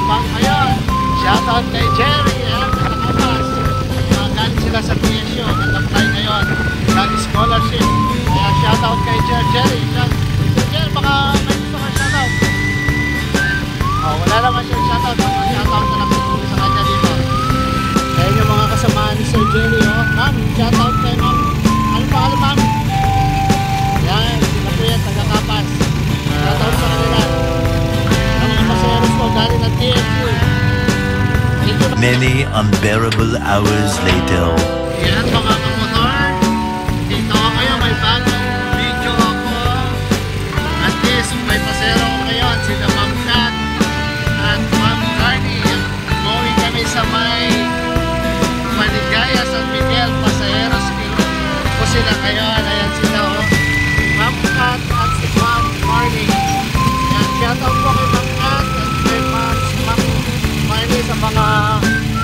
Ma'am ngayon. Shoutout kay Jerry. Nakakapas. Galing sila sa PSU. Nag-apply ngayon. Nag-scholarship. Kaya shoutout kay Jerry. Jerry, baka may gusto ka shoutout. Wala naman siya shoutout. Shoutout na lang sa kanya dito. Kaya yung mga kasamaan ni Sir Jerry. Ma'am, shoutout kay ma'am. Ano pa alam ma'am? Yan, sila po yan, taga-Kapas. Shoutout sa kanila. Ang mga pasayaros ko galing ng TSU. Many unbearable hours later. Yan mga kamotor. Dito kayo, may bagong video ako. At least may pasero ko ngayon. Sila Ma'am Kat at Ma'am Carney. Going kami sa may Maligaya, San Miguel, pasayeros ko sila ngayon. Ayan sila Ma'am Kat at si Ma'am Carney. Yan, shoutout po kay Ma'am Kat at kay Ma'am Carney sa mga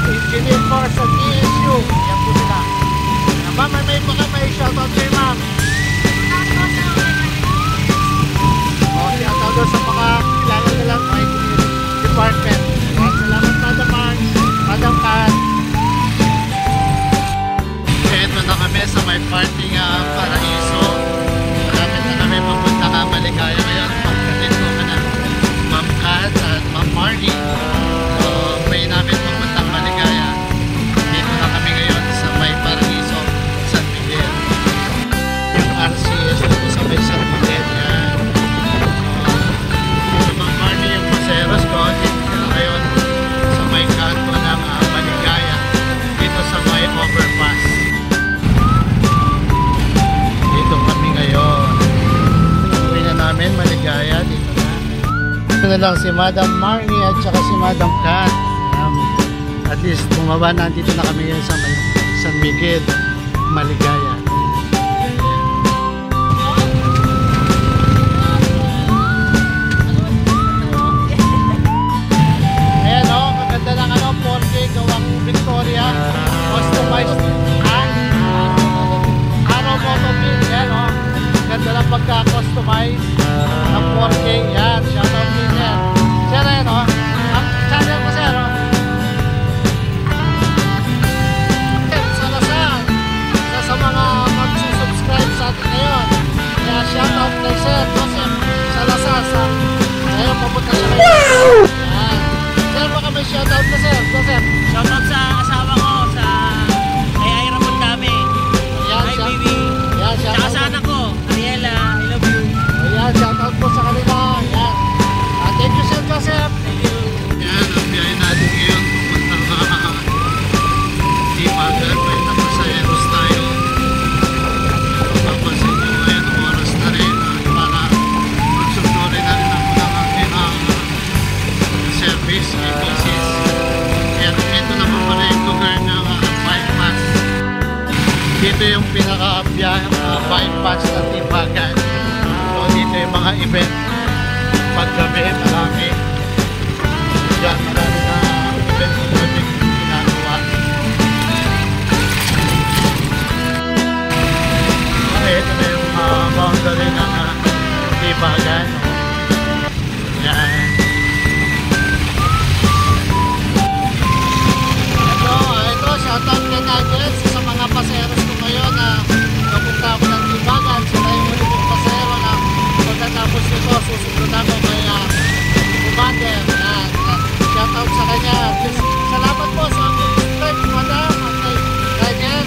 engineer for sa TSU. Yan po sila. Ma'am, may shoutout kay Ma'am. Shoutout sa mga kilala nilang engineering department. Salamat Madam Mark, Madam Kat. Ito na kami sa may parting Paraiso. Malapit na kami papunta ka Maligaya ngayon. Pagkatin ko ka na Ma'am Kat at Ma'am Marnie. May namin papuntang Maligaya. Dito na kami ngayon sa may Paraiso, San Miguel. Yung RCS dito sa may San Miguel. Yan. Ma'am Marnie yung paseros ko. Dito na ngayon sa may kanto ng Maligaya. Dito sa may overpass. Dito kami ngayon. Uwi na namin Maligaya. Dito na. Ito na lang si Madam Marnie at saka si Madam Kat. At least bumaba na, dito na kami ngayon sa San Miguel, Maligaya. Ayan kaganda ng 4K gawang Victoria, customized araw motopin. Ayan ganda ng pagka-customize ng 4K. Yan, shoutout din yan. Sir, ayan ang channel ko sir sa mga magsusubscribe sa atin ngayon. Kaya shoutout kay Sir Joseph Salazar ngayon papunta siya ngayon. Sir, baka may shoutout na Sir Joseph. Shoutout sa asawa ko sa kay Ira Mondame. Hi baby. Tsaka sa anak ko Ariela, I love you. Ayan, shoutout po sa kanila. Ayan. Thank you Sir Joseph. Thank you. Ayan, ang biyahe natin ngayon pupunta Timagan. May napasayeros tayo. Papasin nyo ngayon oras na rin para magsundori na rin ako ng aking service basis. Pero ito naman pala yung lugar ng bypass. Dito yung pinaka-bypass ng Timagan. So dito yung mga event. Paggabi, marami. Diyan, marami na event natin ginagawa. Ito na yung boundary ng Timagan. Yan. Ito, shoutout kay Nuggets sa mga paseros ko ngayon na napunta ako ng Timagan. Sila yung ulit pasero na pagkatapos nito, susunod ako kay Commander. Yan. Shoutout sa kanya. Salamat po sa pag-subscribe, Madam. At kay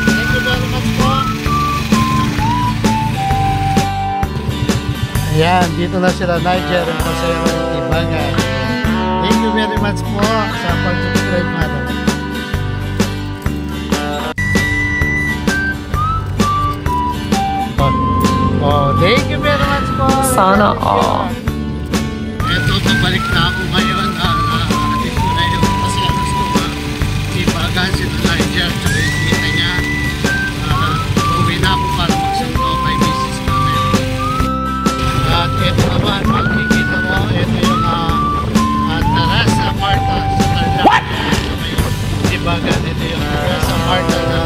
thank you very much po. Ayan, dito na sila Niger ang pasayang ng Timagan. Thank you very much po sa pag-subscribe, Madam. Thank you very much po. Sana all. Eto, pabalik na ako ngayon. Atin ko na yung pasayang ko. Timagan, sila Niger, tsaka yung kita niya. Uwi na ako para magsundo kay Mrs. namin. At ito naman, makikita mo, ito yung Teresa Marta sa Tarlac. Timagan, ito yung Teresa Marta na